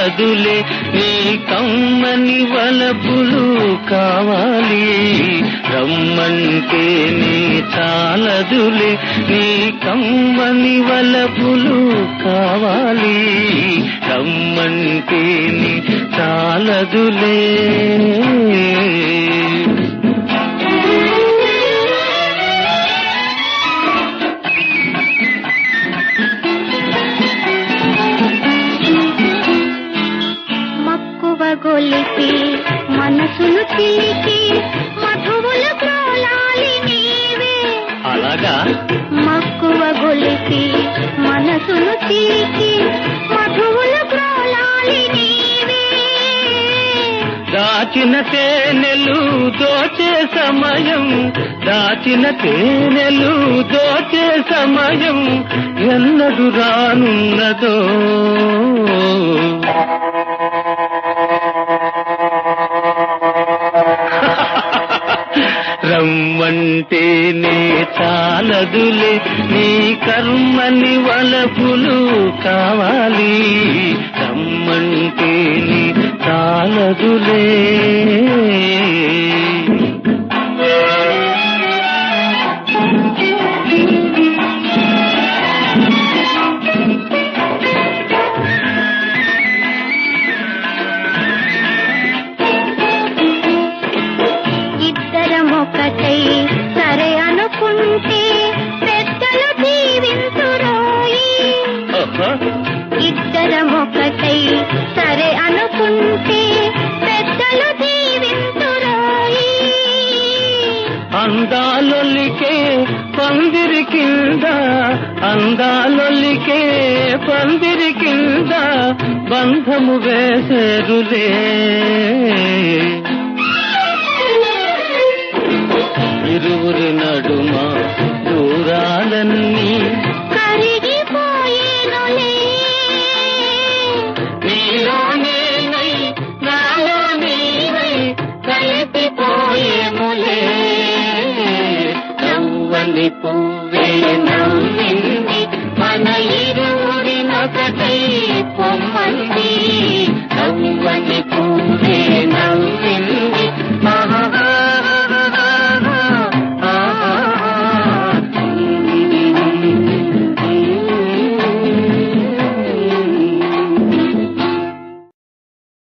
చాలదులే నీ కమ్మని వలపులు కావాలి రమ్మంటే నీ చాలదులే నీ కమ్మని వలపులు కావాలి రమ్మంటే నీ చాలదులే గొలిపి మనసును చిలికి మధువులు ప్రోలాలి నీవే అలాగా మక్కువ గొలిపి మనసును చిలికి మధువులు ప్రోలాలి నీవే దాచిన తేనెలు దోచే సమయం దాచిన తేనెలు దోచే సమయం ఎన్నడు రానున్నదో రమ్మంటే నీ చాలదులే నీ కర్మని వలపులు కావాలి రమ్మంటే నీ చాలదులే ఒకటై సరే అనుకుంటే పెద్దలు జీవించురోయి ఇద్దరం ఒకటై సరే అనుకుంటే పెద్దలు జీవించురోయి అందాలొలికే పందిరి కింద అందాలొలికే పందిరి కింద బంధము వేసేరులే ఇరువురి నడుమ దూరాలన్నీ కరిగిపోయేనులే నీలోనేనై నాలో నీవై కలిపిపోయేములే నవ్వని పువ్వే నవ్వింది మన ఇరువురినొకటై పొమ్మంది నవ్వని పువ్వే నవ్వింది